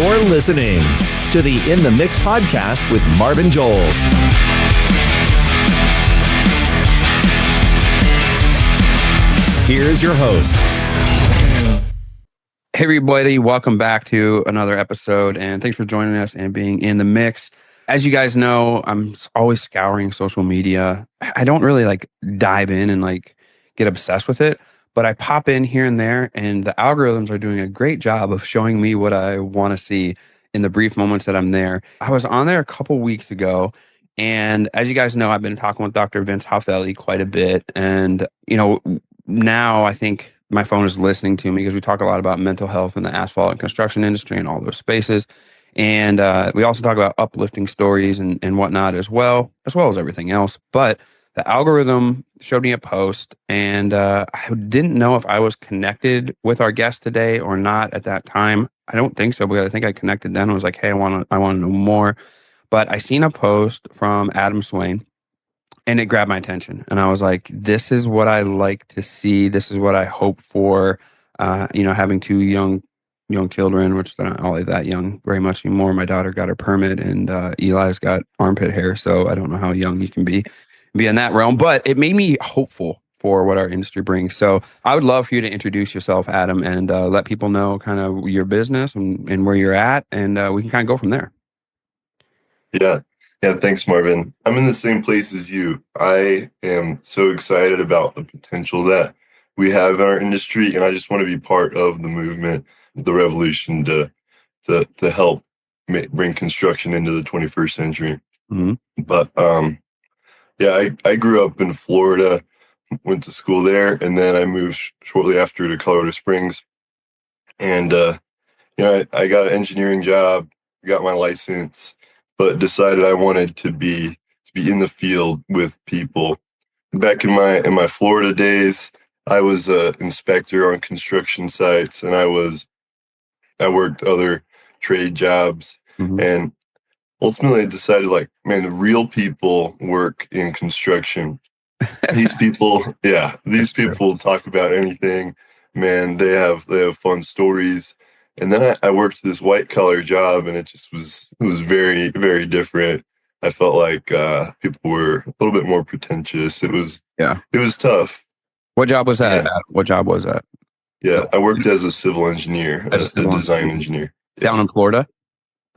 You're listening to the In the Mix podcast with Marvin Joles. Here's your host. Hey everybody, welcome back to another episode, and thanks for joining us and being in the mix. As you guys know, I'm always scouring social media. I don't really dive in and get obsessed with it, but I pop in here and there, and the algorithms are doing a great job of showing me what I want to see in the brief moments that I'm there. I was on there a couple weeks ago, and as you guys know, I've been talking with Dr. Vince Hoffelli quite a bit, and now I think my phone is listening to me because we talk a lot about mental health in the asphalt and construction industry and all those spaces. And we also talk about uplifting stories and whatnot as well as everything else. But the algorithm showed me a post, and I didn't know if I was connected with our guest today or not at that time. I don't think so, because I think I connected then and was like, hey, I want to know more. But I seen a post from Adam Swain, and it grabbed my attention, and I was like, this is what I like to see. This is what I hope for. Having two young children, which they're not all that young very much anymore. My daughter got her permit, and Eli's got armpit hair, so I don't know how young you can be in that realm. But it made me hopeful for what our industry brings. So I would love for you to introduce yourself, Adam, and let people know kind of your business and where you're at, and we can kind of go from there. Yeah, thanks, Marvin. I'm in the same place as you. I am so excited about the potential that we have in our industry, and I just want to be part of the movement, the revolution to help bring construction into the 21st century. Mm-hmm. But I grew up in Florida, went to school there, and then I moved shortly after to Colorado Springs. And I got an engineering job, got my license, but decided I wanted to be in the field with people. Back in my Florida days, I was an inspector on construction sites, and I worked other trade jobs. Mm-hmm. And ultimately I decided, the real people work in construction. These people talk about anything. Man, they have fun stories. And then I worked this white collar job, and it was very, very different. I felt like people were a little bit more pretentious. It was tough. What job was that? Yeah. What job was that? Yeah, I worked as a civil engineer, as a design engineer. Down in Florida?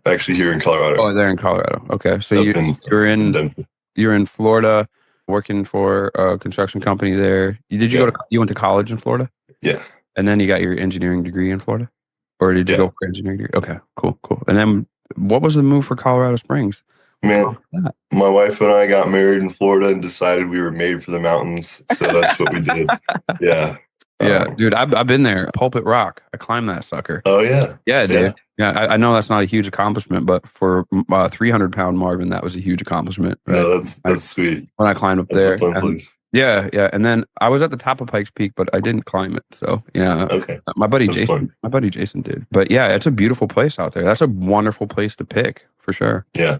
Actually, here in Colorado. Oh, there in Colorado. Okay, so you're in Florida, working for a construction company there. You went to college in Florida? Yeah. And then you got your engineering degree in Florida? Or did you go for engineering degree? Okay, cool. And then what was the move for Colorado Springs? Man, my wife and I got married in Florida and decided we were made for the mountains. So that's what we did. Yeah. Yeah, dude, I've been there. Pulpit Rock. I climbed that sucker. Oh, yeah. Yeah, dude. Yeah, I know that's not a huge accomplishment, but for 300-pound Marvin, that was a huge accomplishment. Right? No, that's sweet. When I climbed up That's there. a fun place. Yeah. And then I was at the top of Pikes Peak, but I didn't climb it. So yeah. Okay. My buddy Jason did. But yeah, it's a beautiful place out there. That's a wonderful place to pick for sure. Yeah.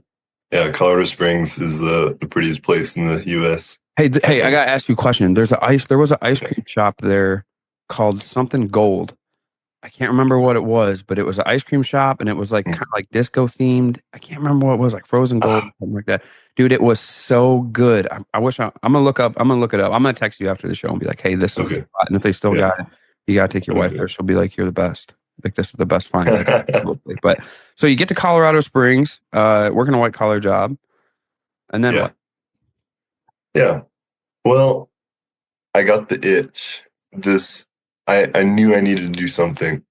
Yeah. Colorado Springs is the prettiest place in the US. Hey, I gotta ask you a question. There was an ice cream shop there called something Gold. I can't remember what it was, but it was an ice cream shop, and it was kind of like disco themed. I can't remember what it was, like Frozen Gold, something like that. Dude, it was so good. I'm gonna look it up. I'm gonna text you after the show and be like, hey, this is the spot. And if they still got it, you gotta take your wife there. She'll be like, you're the best. Like, this is the best find. But so you get to Colorado Springs, working a white collar job, and then what? Yeah. Well, I got the itch. I knew I needed to do something.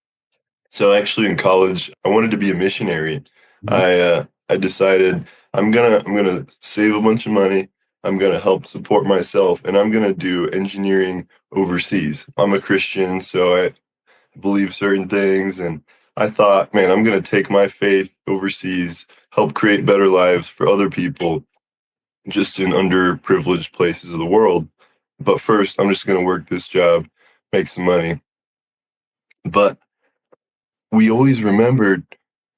So actually in college, I wanted to be a missionary. Mm-hmm. I decided I'm gonna save a bunch of money. I'm gonna help support myself, and I'm gonna do engineering overseas. I'm a Christian, so I believe certain things, and I thought, man, I'm gonna take my faith overseas, help create better lives for other people, just in underprivileged places of the world. But first, I'm just gonna work this job, make some money. But we always remembered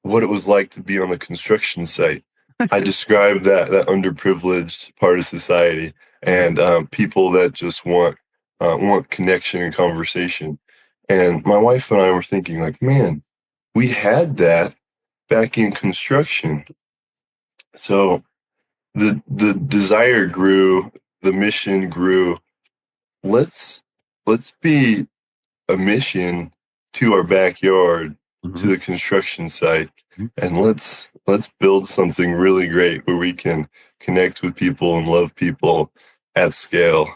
what it was like to be on the construction site. I described that underprivileged part of society, and people that just want connection and conversation. And my wife and I were thinking, man, we had that, back in construction. So the desire grew, the mission grew. Let's be a mission to our backyard, to the construction site, and let's build something really great where we can connect with people and love people at scale.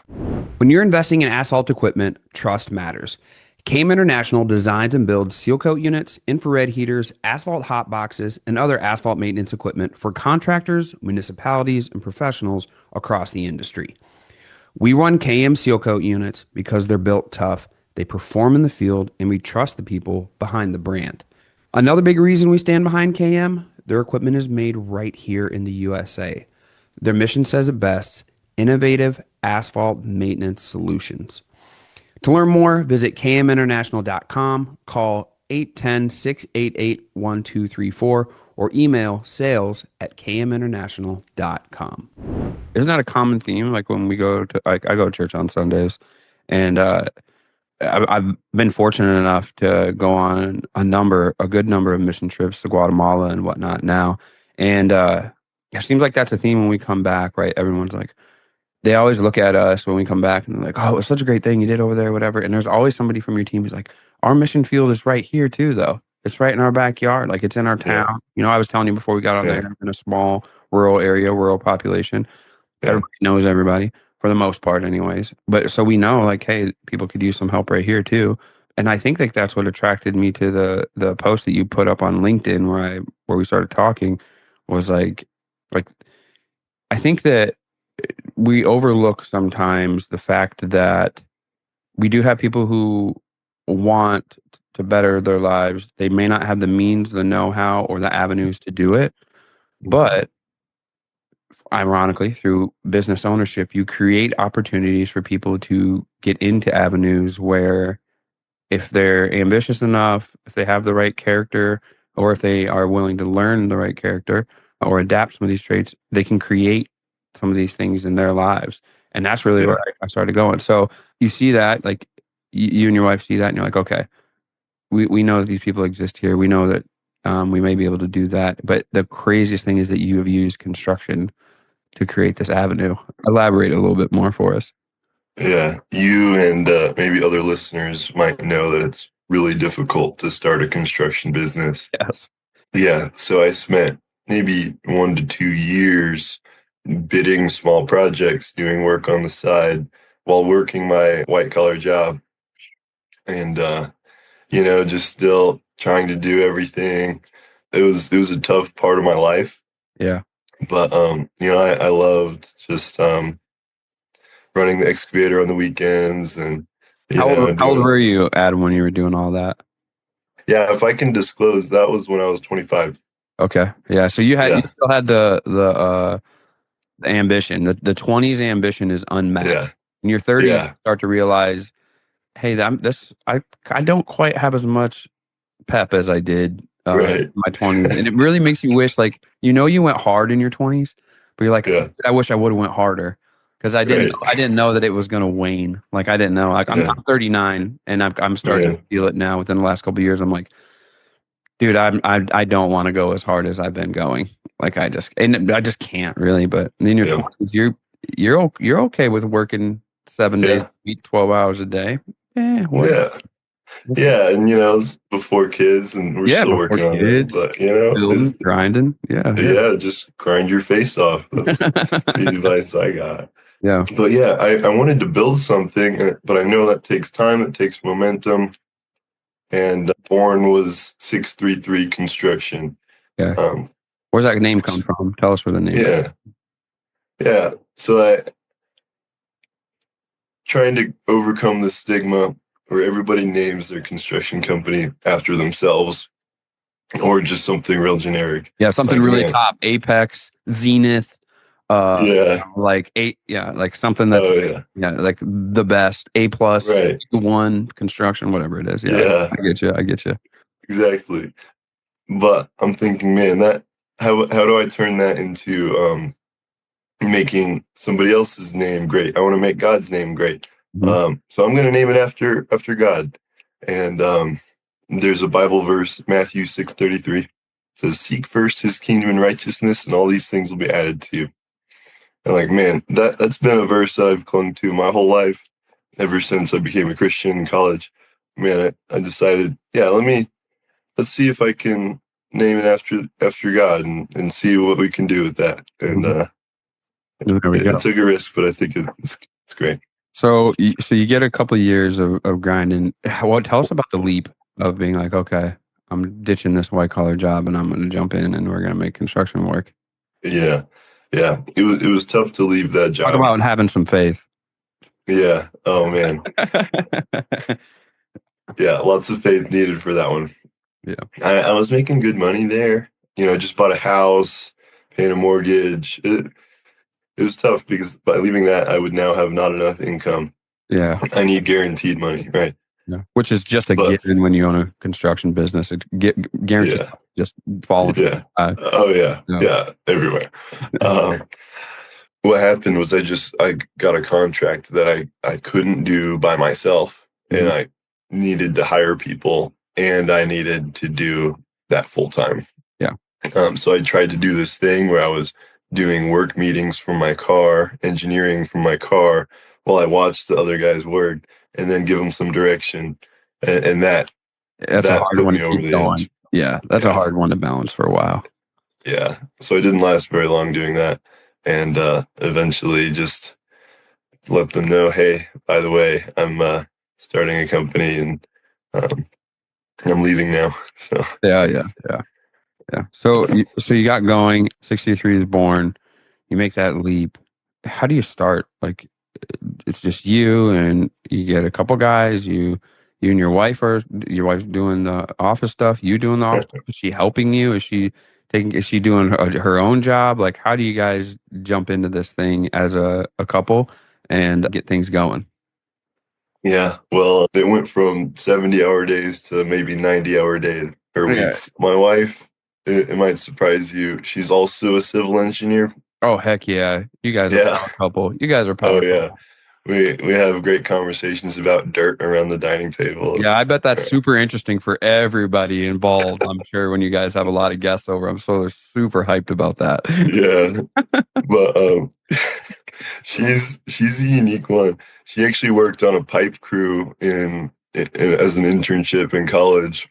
When you're investing in asphalt equipment, trust matters. KM International designs and builds seal coat units, infrared heaters, asphalt hot boxes, and other asphalt maintenance equipment for contractors, municipalities, and professionals across the industry. We run KM seal coat units because they're built tough, they perform in the field, and we trust the people behind the brand. Another big reason we stand behind KM, their equipment is made right here in the USA. Their mission says it best: innovative asphalt maintenance solutions. To learn more, visit kminternational.com, call 810-688-1234, or email sales@kminternational.com. Isn't that a common theme? Like when we go to, I go to church on Sundays, and I've been fortunate enough to go on a good number of mission trips to Guatemala and whatnot now. And it seems like that's a theme when we come back, right? Everyone's like, they always look at us when we come back and they're like, oh, it was such a great thing you did over there, whatever. And there's always somebody from your team who's like, our mission field is right here too, though. It's right in our backyard. Like it's in our town. Yeah. You know, I was telling you before we got on there, in a small rural area, rural population. Everybody knows everybody for the most part anyways. But so we know like, hey, people could use some help right here too. And I think like that's what attracted me to the post that you put up on LinkedIn where we started talking was like I think that we overlook sometimes the fact that we do have people who want to better their lives. They may not have the means, the know-how, or the avenues to do it. But ironically, through business ownership, you create opportunities for people to get into avenues where if they're ambitious enough, if they have the right character, or if they are willing to learn the right character or adapt some of these traits, they can create some of these things in their lives. And that's really where I started going. So you see that, like you and your wife see that, and you're like, okay, we know that these people exist here. We know that we may be able to do that. But the craziest thing is that you have used construction to create this avenue. Elaborate a little bit more for us. Yeah, you and maybe other listeners might know that it's really difficult to start a construction business. Yes. Yeah, so I spent maybe 1 to 2 years bidding small projects, doing work on the side while working my white collar job. And just still trying to do everything. It was a tough part of my life. Yeah. But I loved just running the excavator on the weekends and how old were you, Adam, when you were doing all that? Yeah, if I can disclose, that was when I was 25. Okay. Yeah. So you still had the ambition. The 20s ambition is unmatched. Yeah. In your 30s, you start to realize, hey, I don't quite have as much pep as I did in my 20s. And it really makes you wish, like, you went hard in your 20s, but you're like, I wish I would have went harder. Because I didn't know that it was going to wane. Like I didn't know. Like I'm 39 and I'm starting to feel it now within the last couple of years. I'm like, dude, I don't want to go as hard as I've been going. Like I just can't really. But in your 20s, you're okay with working 7 days a week, 12 hours a day. Yeah, and it's before kids, and we're still working on it. But building, grinding, just grind your face off. That's the advice I got. Yeah, but I wanted to build something, but I know that takes time. It takes momentum. And born was 633 Construction. Yeah. Where's that name come from? Tell us where the name. Yeah. So I trying to overcome the stigma where everybody names their construction company after themselves, or just something real generic. Yeah, something like, really top. Apex, Zenith. Like something that's like the best. A+, one construction, whatever it is. I get you. Exactly. But I'm thinking, man, that how do I turn that into making somebody else's name great? I want to make God's name great. So I'm going to name it after God. And there's a Bible verse, Matthew 6:33, says, "Seek first his kingdom and righteousness, and all these things will be added to you." And like, man, that's been a verse that I've clung to my whole life, ever since I became a Christian in college. Man, I decided, yeah, let's see if I can name it after God, and see what we can do with that. And There we go. it took a risk, but I think it's great. So you get a couple of years of grinding. Tell us about the leap of being like, okay, I'm ditching this white collar job and I'm going to jump in and we're going to make construction work. Yeah. It was tough to leave that job. Talk about having some faith. Yeah. Oh man. Yeah. Lots of faith needed for that one. Yeah. I was making good money there. I just bought a house, paying a mortgage. It was tough because by leaving that, I would now have not enough income. Yeah. I need guaranteed money, right? Yeah. Which is just a given when you own a construction business. It's guaranteed. Yeah. Just fall. Yeah. Oh yeah. No. Yeah. Everywhere. What happened was I got a contract that I couldn't do by myself, and I needed to hire people, and I needed to do that full time. Yeah. So I tried to do this thing where I was doing work meetings from my car, engineering from my car, while I watched the other guys work, and then give them some direction, and that's a hard one to keep going. Edge. Yeah, that's a hard one to balance for a while. Yeah, so I didn't last very long doing that, and eventually just let them know, hey, by the way, I'm starting a company, and I'm leaving now. So yeah. So you got going. 63 is born. You make that leap. How do you start? Like, it's just you, and you get a couple guys. You and your wife doing the office stuff. You doing the office stuff. Is she helping you? Is she doing her own job? Like, how do you guys jump into this thing as a couple and get things going? Yeah, well, it went from 70-hour days to maybe 90-hour days or weeks. My wife, it might surprise you, she's also a civil engineer. Oh, heck yeah. You guys are a power couple. You guys are power couple. Yeah. We have great conversations about dirt around the dining table. Yeah, I bet that's super interesting for everybody involved. I'm sure when you guys have a lot of guests over, I'm so super hyped about that. Yeah, but she's a unique one. She actually worked on a pipe crew as an internship in college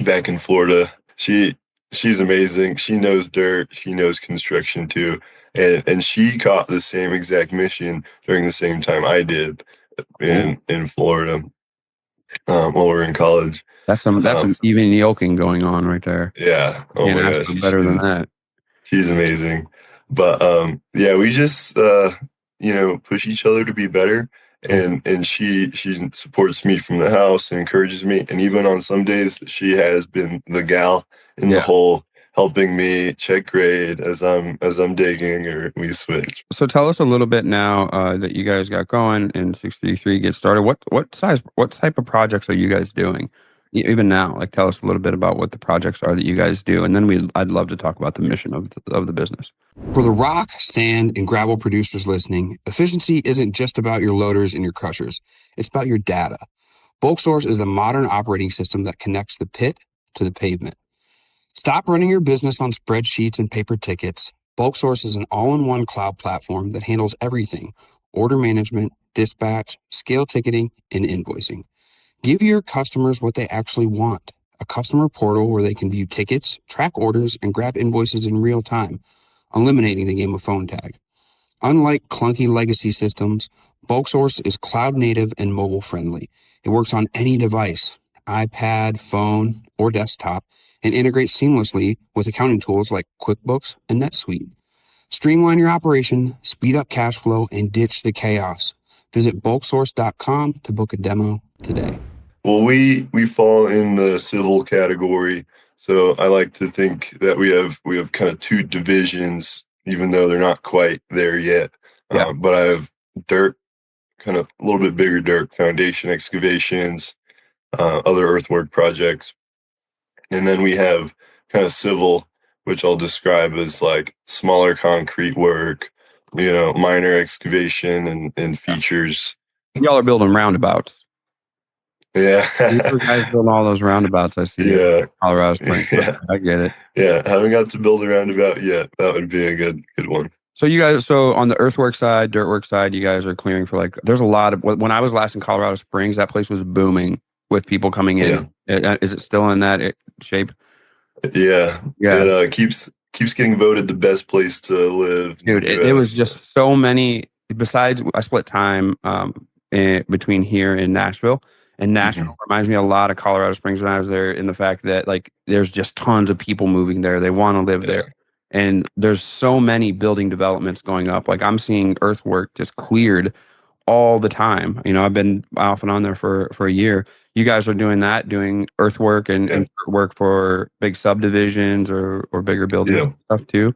back in Florida. She's amazing. She knows dirt. She knows construction too. And she caught the same exact mission during the same time I did in Florida while we were in college. That's some even yoking going on right there. Yeah. Oh my gosh. Better than that. She's amazing. But yeah, we just push each other to be better. And she supports me from the house and encourages me. And even on some days, she has been the gal in the hole, helping me check grade as I'm digging, or we switch. So tell us a little bit now that you guys got going and 63 get started. What type of projects are you guys doing? Even now, like, tell us a little bit about what the projects are that you guys do, and then I'd love to talk about the mission of the business. For the rock, sand, and gravel producers listening, efficiency isn't just about your loaders and your crushers. It's about your data. Bulk Source is the modern operating system that connects the pit to the pavement. Stop running your business on spreadsheets and paper tickets. Bulk Source is an all-in-one cloud platform that handles everything: order management, dispatch, scale ticketing, and invoicing. Give your customers what they actually want: a customer portal where they can view tickets, track orders, and grab invoices in real time, eliminating the game of phone tag. Unlike clunky legacy systems, Bulk Source is cloud native and mobile friendly. It works on any device, iPad, phone, or desktop, and integrates seamlessly with accounting tools like QuickBooks and NetSuite. Streamline your operation, speed up cash flow, and ditch the chaos. Visit bulksource.com to book a demo today. Well, we fall in the civil category, so I like to think that we have kind of two divisions, even though they're not quite there yet. Yeah. But I have dirt, kind of a little bit bigger dirt, foundation excavations, other earthwork projects, and then we have kind of civil, which I'll describe as like smaller concrete work, minor excavation and features. Y'all are building roundabouts. You Yeah. guys build all those roundabouts I see in Yeah. Colorado Springs. Yeah. I get it. Yeah. Haven't got to build a roundabout yet. That would be a good one. So you guys, so on the earthwork side, dirt work side, you guys are clearing for like, there's a lot of, when I was last in Colorado Springs, that place was booming with people coming Yeah. in. Is it still in that shape? Yeah. Yeah. It keeps getting voted the best place to live in Dude, the it was US. just so many, besides I split time between here and Nashville. And Hmm. Nashville reminds me a lot of Colorado Springs when I was there, in the fact that like there's just tons of people moving there. They want to live Yeah. there. And there's so many building developments going up. Like I'm seeing earthwork just cleared all the time. You know, I've been off and on there for a year. You guys are doing that, doing earthwork Yeah. and work for big subdivisions or bigger buildings Yeah. stuff too.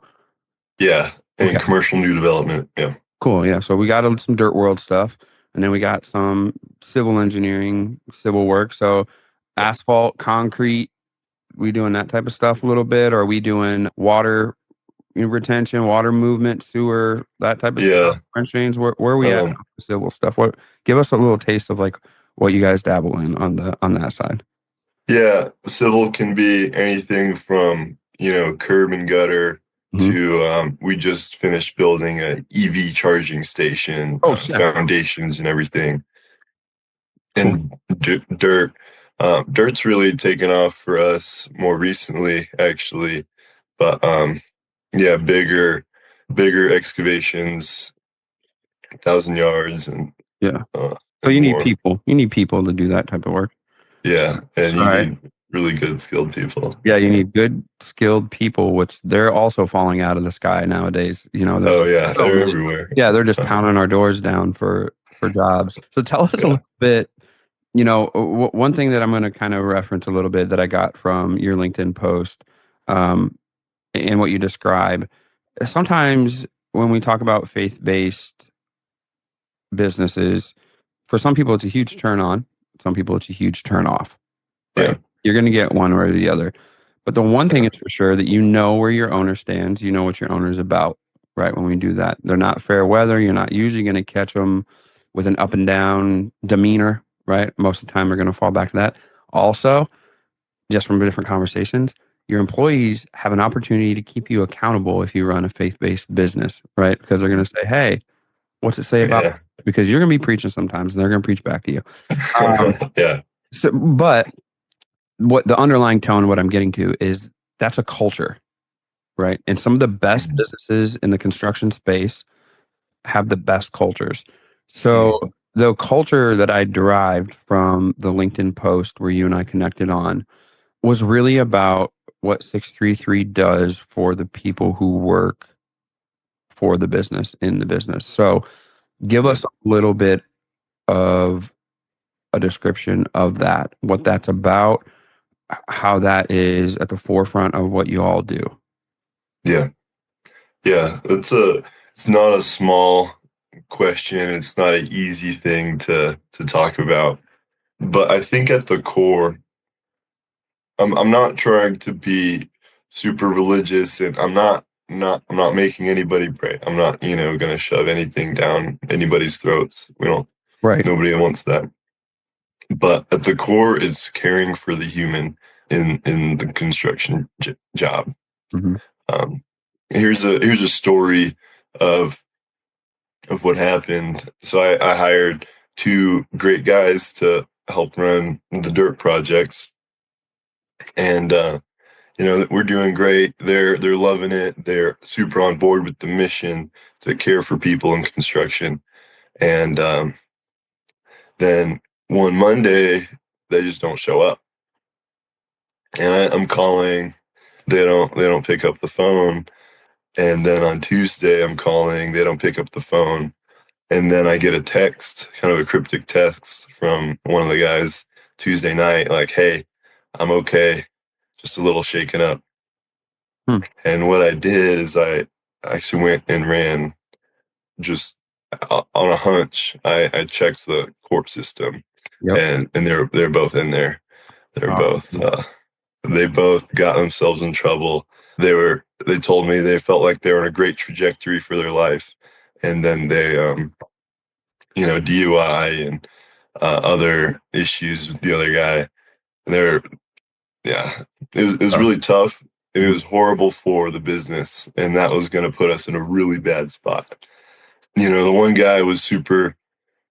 Yeah. And Okay. commercial new development. Yeah. Cool. Yeah. So we got some dirt world stuff, and then we got some civil engineering, civil work. So asphalt, concrete, we doing that type of stuff a little bit? Or are we doing water retention, water movement, sewer, that type of stuff? Yeah. French drains. Where are we at Um, on the civil stuff? What, give us a little taste of like what you guys dabble in on that side. yeah. Civil can be anything from, curb and gutter Mhm. to we just finished building a EV charging station, Oh, sick. foundations and everything. Cool. And dirt. Dirt's really taken off for us more recently, actually. But yeah, bigger excavations, 1,000 yards Yeah. uh, So and you need more. people. You need people to do that type of work. Yeah, and you Sorry. need really good skilled people. Yeah, you need good, skilled people, which they're also falling out of the sky nowadays. You know, there's Oh yeah, so they're many. everywhere. Yeah, they're just pounding our doors down for jobs. So tell us a Yeah, little bit. You know, one thing that I'm going to kind of reference a little bit that I got from your LinkedIn post, and what you describe. Sometimes when we talk about faith-based businesses, for some people it's a huge turn on. Some people it's a huge turn off. yeah, Right? You're going to get one or the other. But the one thing yeah, is for sure that you know where your owner stands, you know what your owner is about, right? When we do that, they're not fair weather. You're not usually going to catch them with an up and down demeanor, right? Most of the time, they're going to fall back to that. Also, just from different conversations, your employees have an opportunity to keep you accountable if you run a faith based business, right? Because they're going to say, hey, what's it say about? yeah, Because you're going to be preaching sometimes and they're going to preach back to you. Um, yeah, but what the underlying tone, what I'm getting to is that's a culture, right? And some of the best Mhm, businesses in the construction space have the best cultures. mhm, So the culture that I derived from the LinkedIn post where you and I connected on was really about what 633 does for the people who work for the business in the business. So give yeah, us a little bit of a description of that, what that's about, how that is at the forefront of what you all do. yeah, yeah. It's not a small question. It's not an easy thing to talk about. But I think at the core, I'm not trying to be super religious, and I'm not making anybody pray. I'm not, gonna shove anything down anybody's throats. We don't Right. Nobody wants that. But at the core, it's caring for the human in the construction job. Mhm. Um, here's a story of what happened. So I hired two great guys to help run the dirt projects, and we're doing great. They're loving it. They're super on board with the mission to care for people in construction. And then one Monday, they just don't show up. And I'm calling. They don't pick up the phone. And then on Tuesday, I'm calling. They don't pick up the phone. And then I get a text, kind of a cryptic text from one of the guys Tuesday night, like, "Hey, I'm okay, just a little shaken up." Hmm. And what I did is I actually went and ran just on a hunch. I checked the court system, Yep. and they're both in there. They're Oh, both they both got themselves in trouble. They told me they felt like they were on a great trajectory for their life, and then they DUI and other issues with the other guy. And it was really tough. And it was horrible for the business. And that was going to put us in a really bad spot. The one guy was super,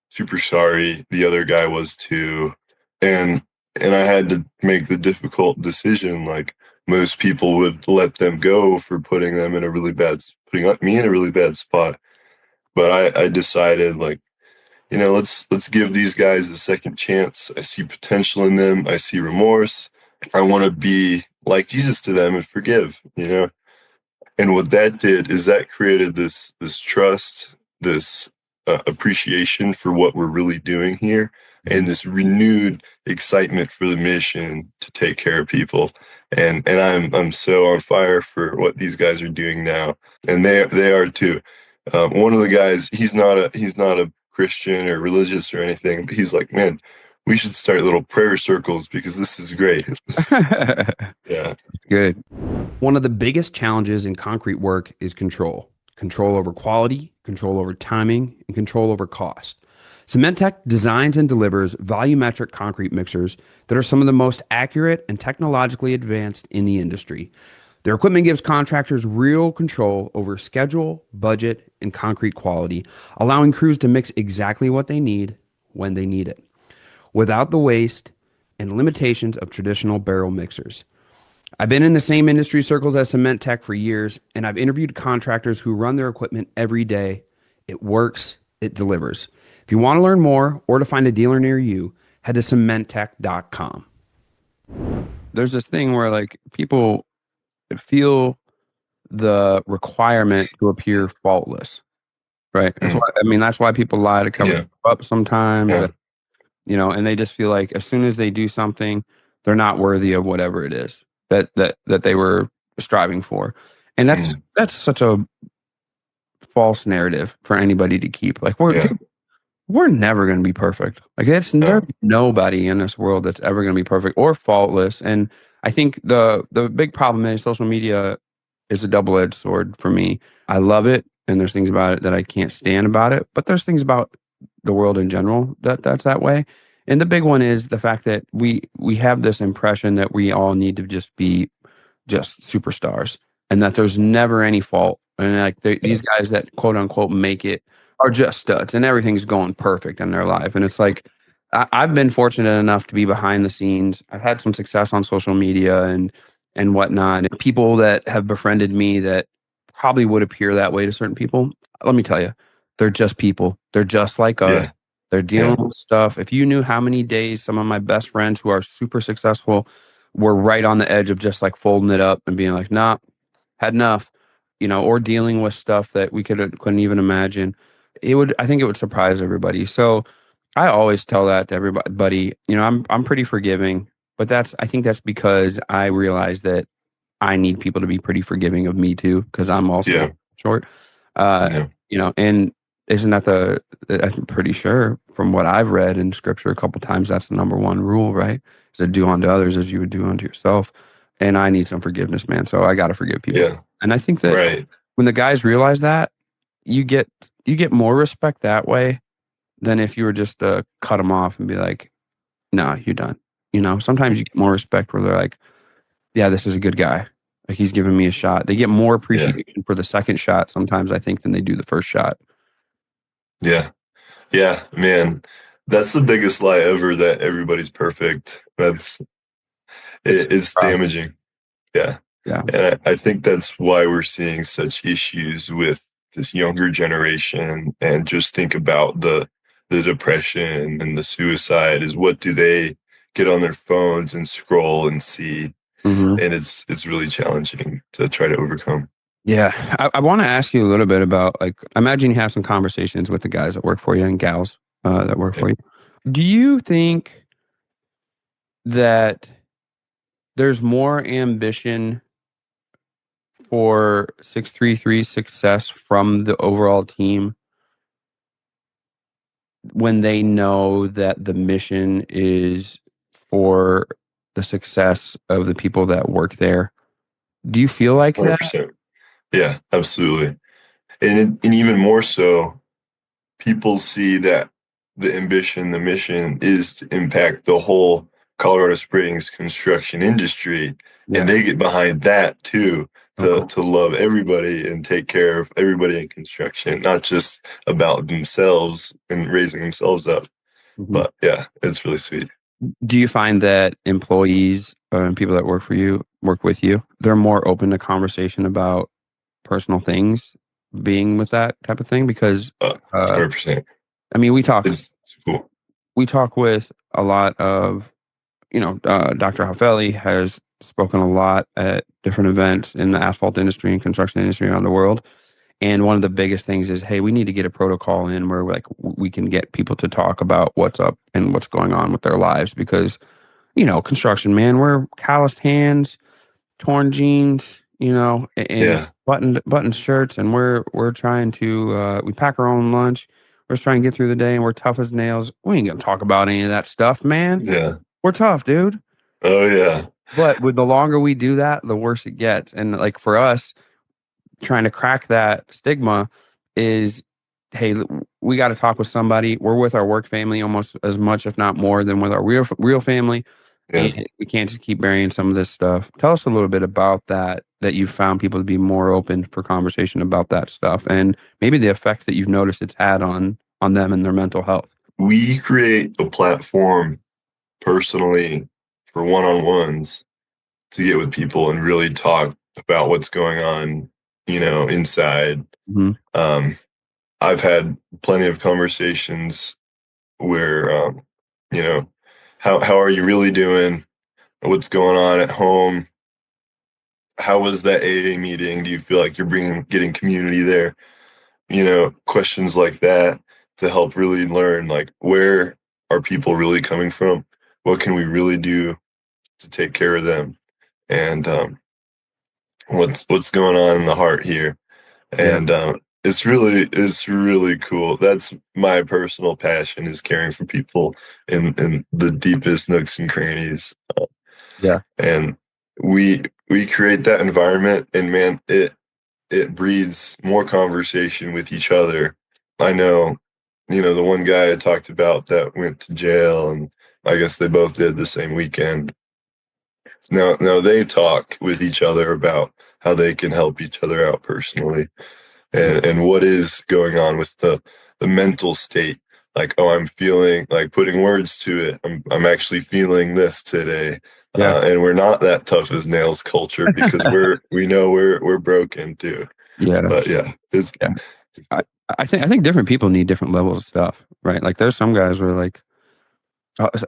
super sorry. The other guy was too. And I had to make the difficult decision. Like most people would let them go for putting me in a really bad spot. But I decided, like, let's give these guys a second chance. I see potential in them. I see remorse. I want to be like Jesus to them and forgive. And what that did is that created this trust, this appreciation for what we're really doing here, and this renewed excitement for the mission to take care of people. And I'm so on fire for what these guys are doing now, and they are too. One of the guys, he's not a Christian or religious or anything, but he's like, man, we should start little prayer circles because this is great. Yeah. Good. One of the biggest challenges in concrete work is control. Control over quality, control over timing, and control over cost. Cementech designs and delivers volumetric concrete mixers that are some of the most accurate and technologically advanced in the industry. Their equipment gives contractors real control over schedule, budget, and concrete quality, allowing crews to mix exactly what they need when they need it, without the waste and limitations of traditional barrel mixers. I've been in the same industry circles as Cementech for years, and I've interviewed contractors who run their equipment every day. It works, it delivers. If you want to learn more or to find a dealer near you, head to cementtech.com. There's this thing where like people feel the requirement to appear faultless, right? That's why people lie to cover up sometimes. Yeah. And they just feel like as soon as they do something, they're not worthy of whatever it is that they were striving for. And that's such a false narrative for anybody to keep. Like we're never going to be perfect. Like there's nobody in this world that's ever going to be perfect or faultless. And I think the big problem is social media is a double-edged sword for me. I love it, and there's things about it that I can't stand about it, but there's things about the world in general that's that way. And the big one is the fact that we have this impression that we all need to just be just superstars and that there's never any fault. And like these guys that quote unquote make it are just studs and everything's going perfect in their life. And it's like, I've been fortunate enough to be behind the scenes. I've had some success on social media and whatnot. And people that have befriended me that probably would appear that way to certain people. Let me tell you, they're just people. They're just like us. Yeah. They're dealing with stuff. If you knew how many days some of my best friends who are super successful were right on the edge of just like folding it up and being like, nah, had enough, or dealing with stuff that we couldn't even imagine. I think it would surprise everybody. So I always tell that to everybody, I'm pretty forgiving, but I think that's because I realize that I need people to be pretty forgiving of me too, because I'm also short. And isn't that I'm pretty sure from what I've read in scripture a couple times, that's the number one rule, right? Is to do unto others as you would do unto yourself. And I need some forgiveness, man. So I got to forgive people. Yeah. And I think that when the guys realize that, you get more respect that way than if you were just to cut them off and be like, no, you're done. Sometimes you get more respect where they're like, yeah, this is a good guy. Like he's giving me a shot. They get more appreciation for the second shot sometimes, I think, than they do the first shot. Yeah. Yeah, man. That's the biggest lie ever, that everybody's perfect. It's damaging. Yeah. Yeah. And I think that's why we're seeing such issues with this younger generation. And just think about the depression and the suicide is what do they get on their phones and scroll and see. Mm-hmm. And it's really challenging to try to overcome. Yeah. I want to ask you a little bit about, like, I imagine you have some conversations with the guys that work for you and gals that work for you. Do you think that there's more ambition for 633 success from the overall team when they know that the mission is for the success of the people that work there? Do you feel like 100%. that? Yeah, absolutely. And even more so, people see that the ambition, the mission is to impact the whole Colorado Springs construction industry. Yeah. And they get behind that too, Okay. to love everybody and take care of everybody in construction, not just about themselves and raising themselves up. Mhm. But yeah, it's really sweet. Do you find that employees and people that work with you, they're more open to conversation about personal things, being with that type of thing? Because 100%. I mean, It's cool. we talk with a lot of, Dr. Hafeli has spoken a lot at different events in the asphalt industry and construction industry around the world. And one of the biggest things is, hey, we need to get a protocol in where like we can get people to talk about what's up and what's going on with their lives because, construction, man, we're calloused hands, torn jeans, and Yeah. buttoned shirts, and we're trying to we pack our own lunch. We're just trying to get through the day, and we're tough as nails. We ain't gonna talk about any of that stuff, man. Yeah. We're tough, dude. Oh, yeah. But with the longer we do that, the worse it gets. And like for us, trying to crack that stigma is, hey, we got to talk with somebody. We're with our work family almost as much, if not more, than with our real family. Yeah. And we can't just keep burying some of this stuff. Tell us a little bit about that you've found people to be more open for conversation about that stuff, and maybe the effect that you've noticed it's had on them and their mental health. We create a platform personally for one-on-ones to get with people and really talk about what's going on, inside. Mm-hmm. I've had plenty of conversations where, how are you really doing? What's going on at home? How was that AA meeting? Do you feel like you're getting community there? Questions like that to help really learn, like, where are people really coming from? What can we really do to take care of them? And what's going on in the heart here? Yeah. And it's really cool. That's my personal passion, is caring for people in the deepest nooks and crannies. Yeah. And we create that environment, and man, it breeds more conversation with each other. I know, the one guy I talked about that went to jail, and I guess they both did the same weekend. Now they talk with each other about how they can help each other out personally, and what is going on with the mental state. Like, oh, I'm feeling, like, putting words to it. I'm actually feeling this today. Yeah. And we're not that tough as nails culture because we know we're broken too. Yeah. But yeah, it's Yeah. I think different people need different levels of stuff, right? Like there's some guys where like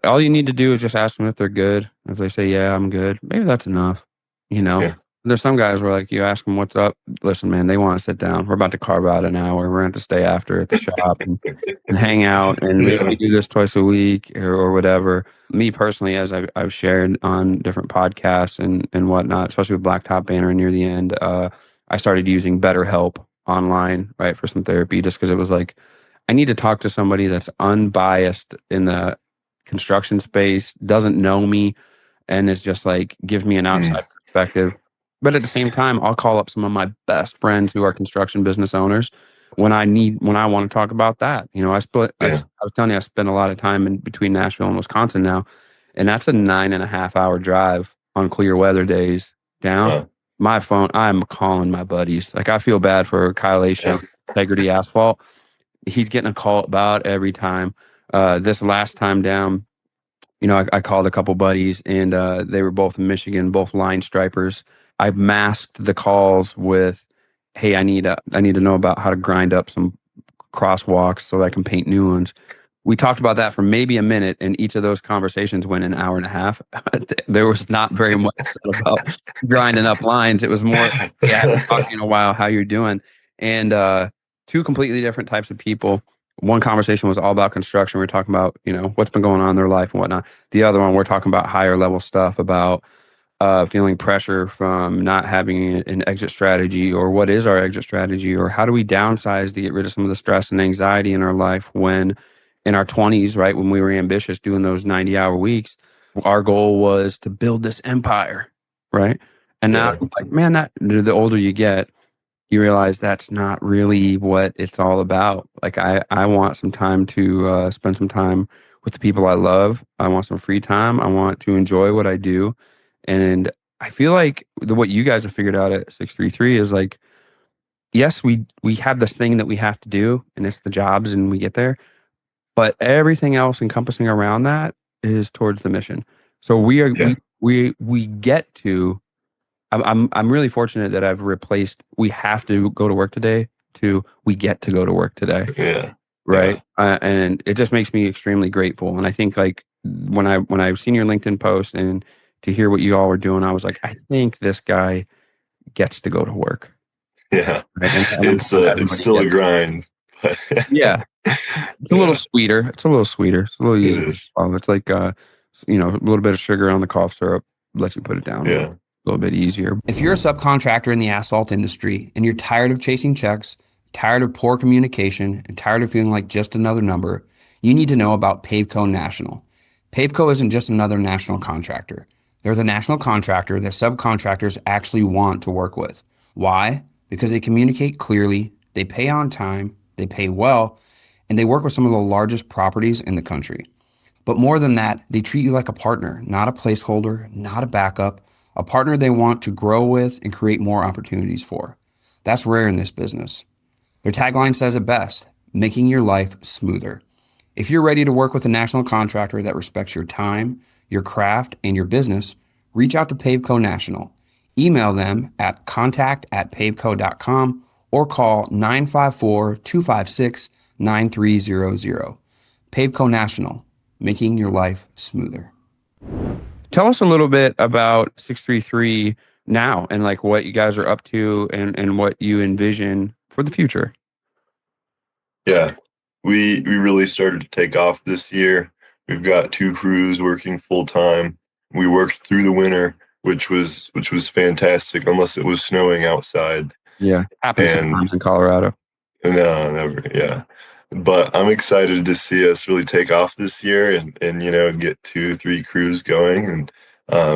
all you need to do is just ask them if they're good. If they say, yeah, I'm good, maybe that's enough. yeah, There's some guys where like you ask them what's up. Listen, man, they want to sit down. We're about to carve out an hour. We're going to stay after at the shop and hang out. And we yeah, do this twice a week or whatever. Me personally, as I've shared on different podcasts and whatnot, especially with Blacktop Banner near the end, I started using BetterHelp online, right, for some therapy, just because it was like, I need to talk to somebody that's unbiased in the construction space, doesn't know me, and is just like, give me an outside perspective. But at the same time, I'll call up some of my best friends who are construction business owners when I want to talk about that. I yeah. was telling you, I spend a lot of time in between Nashville and Wisconsin now, and that's a 9.5 hour drive on clear weather days down. My phone, I'm calling my buddies. Like, I feel bad for Kyle A. Show, Integrity Asphalt. He's getting a call about every time. This last time down, I called a couple buddies, and they were both in Michigan, both line stripers. I masked the calls with, "Hey, I need to know about how to grind up some crosswalks so that I can paint new ones." We talked about that for maybe a minute, and each of those conversations went an hour and a half. There was not very much said about grinding up lines. It was more, "Hey, I haven't talked to you in a while. How you're doing?" And two completely different types of people. One conversation was all about construction. We are talking about, what's been going on in their life and whatnot. The other one, we're talking about higher level stuff about feeling pressure from not having an exit strategy, or what is our exit strategy, or how do we downsize to get rid of some of the stress and anxiety in our life when in our 20s, right, when we were ambitious doing those 90-hour weeks, our goal was to build this empire, right? And now, like, man, that the older you get, you realize that's not really what it's all about. Like I want some time to spend some time with the people I love. I want some free time. I want to enjoy what I do. And I feel like what you guys have figured out at 633 is like, yes, we have this thing that we have to do and it's the jobs and we get there, but everything else encompassing around that is towards the mission. So we are Yeah. we get to I'm really fortunate that I've replaced we have to go to work today to we get to go to work today. Yeah. Right. And it just makes me extremely grateful. And I think like when I've seen your LinkedIn post and to hear what you all were doing, I was like, I think this guy gets to go to work. Yeah. Right? And I'm It's hoping it's everybody still a gets. grind. But Yeah. It's a little yeah, sweeter. It's a little sweeter. It's a little it easier. is. It's like a little bit of sugar on the cough syrup lets you put it down Yeah. a little bit easier. If you're a subcontractor in the asphalt industry and you're tired of chasing checks, tired of poor communication, and tired of feeling like just another number, you need to know about Paveco National. Paveco isn't just another national contractor. They're the national contractor that subcontractors actually want to work with. Why? Because they communicate clearly, they pay on time, they pay well, and they work with some of the largest properties in the country. But more than that, they treat you like a partner, not a placeholder, not a backup, a partner they want to grow with and create more opportunities for. That's rare in this business. Their tagline says it best, making your life smoother. If you're ready to work with a national contractor that respects your time, your craft, and your business, reach out to Paveco National. Email them at contact@paveco.com or call 954-256-9300. Paveco National, making your life smoother. Tell us a little bit about 633 now and like what you guys are up to and what you envision for the future. Yeah. We really started to take off this year. We've got 2 crews working full time. We worked through the winter, which was fantastic, unless it was snowing outside. Yeah. Happens And sometimes in Colorado. no, never, yeah. But I'm excited to see us really take off this year and get 2, 3 crews going and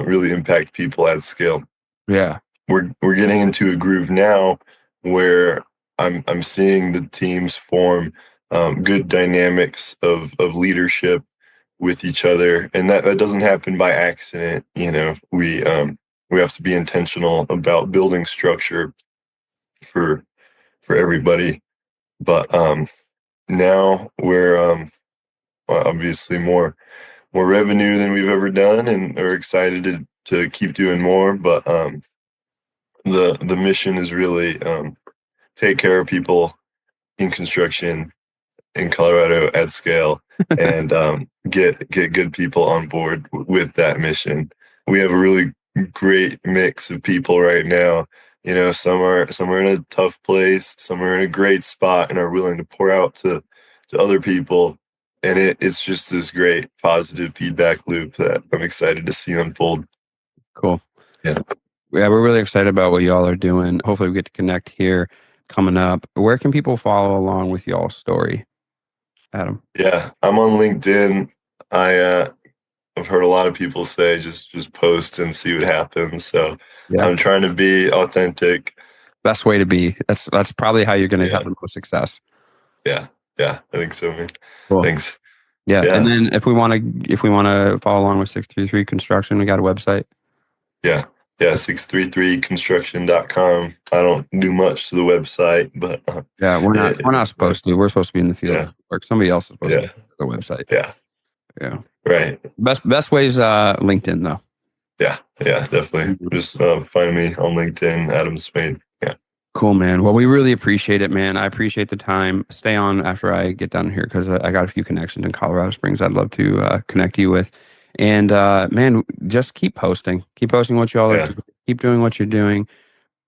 really impact people at scale. Yeah. We're getting into a groove now where I'm seeing the teams form good dynamics of leadership with each other, and that doesn't happen by accident. We have to be intentional about building structure for everybody. But now we're obviously more revenue than we've ever done, and are excited to keep doing more. But the mission is really take care of people in construction in Colorado at scale, and get good people on board with that mission. We have a really great mix of people right now. Some are in a tough place, some are in a great spot and are willing to pour out to other people. And it's just this great positive feedback loop that I'm excited to see unfold. Cool. Yeah. Yeah, we're really excited about what y'all are doing. Hopefully we get to connect here coming up. Where can people follow along with y'all's story, Adam? Yeah, I'm on LinkedIn. I've heard a lot of people say just post and see what happens. So Yeah. I'm trying to be authentic. Best way to be. That's probably how you're going to have Yeah. the most success. Yeah, I think so, man. Cool. Thanks. Yeah. Yeah. And then if we want to follow along with 633 Construction, we got a website. Yeah, 633construction.com. I don't do much to the website, but Yeah, we're not supposed to. We're supposed to be in the field. Yeah. Or somebody else is supposed to Yeah. be the website. Yeah, Yeah. right. Best way is LinkedIn though. Yeah, definitely. Just find me on LinkedIn, Adam Swain. Yeah. Cool, man. Well, we really appreciate it, man. I appreciate the time. Stay on after I get down here because I got a few connections in Colorado Springs I'd love to connect you with. And man, just keep posting. Keep posting what y'all are doing. Keep doing what you're doing.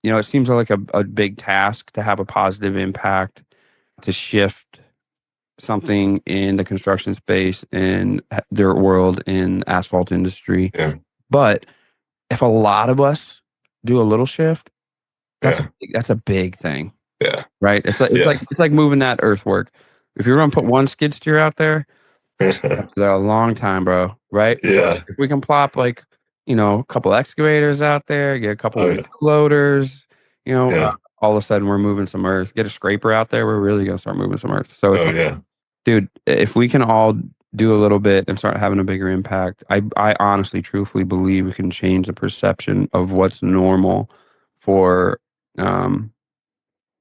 It seems like a big task to have a positive impact, to shift something in the construction space, in dirt world, in asphalt industry. Yeah. But if a lot of us do a little shift, that's a big thing. Yeah. Right. It's like moving that earthwork. If you're gonna put one skid steer out there, there a long time, bro. Right. Yeah. If we can plop a couple excavators out there, get a couple Oh, yeah. loaders, Yeah. all of a sudden we're moving some earth. Get a scraper out there, we're really going to start moving some earth. So it's yeah. dude, if we can all do a little bit and start having a bigger impact, I honestly, truthfully believe we can change the perception of what's normal for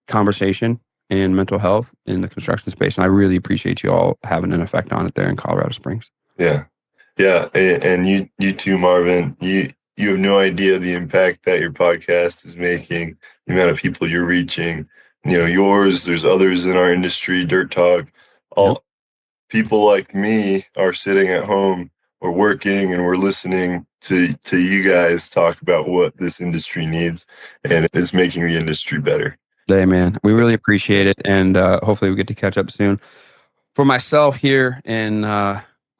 conversation and mental health in the construction space. And I really appreciate you all having an effect on it there in Colorado Springs. Yeah. Yeah. And you too, Marvin. You have no idea the impact that your podcast is making, the amount of people you're reaching. Yours, there's others in our industry, Dirt Talk. All people like me are sitting at home, we're working, and we're listening to you guys talk about what this industry needs, and it's making the industry better. Hey, man, we really appreciate it. And hopefully we get to catch up soon. For myself here in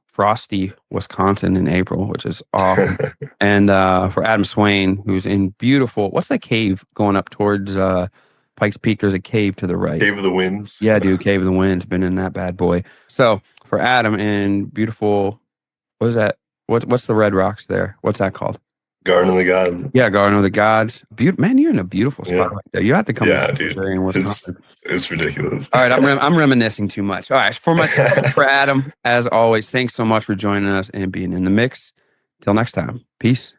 frosty Wisconsin in April, which is awesome. And for Adam Swain, who's in beautiful, what's that cave going up towards Pikes Peak? There's a cave to the right. Cave of the Winds. Yeah, dude, Cave of the Winds. Been in that bad boy. So for Adam in beautiful, what is that? What's the red rocks there? What's that called? Garden of the Gods. Yeah, Garden of the Gods. Man, you're in a beautiful spot right there. You have to come. Yeah, dude. In Wisconsin. It's ridiculous. All right, I'm reminiscing too much. All right, for myself, for Adam, as always, thanks so much for joining us and being in the mix. Till next time, peace.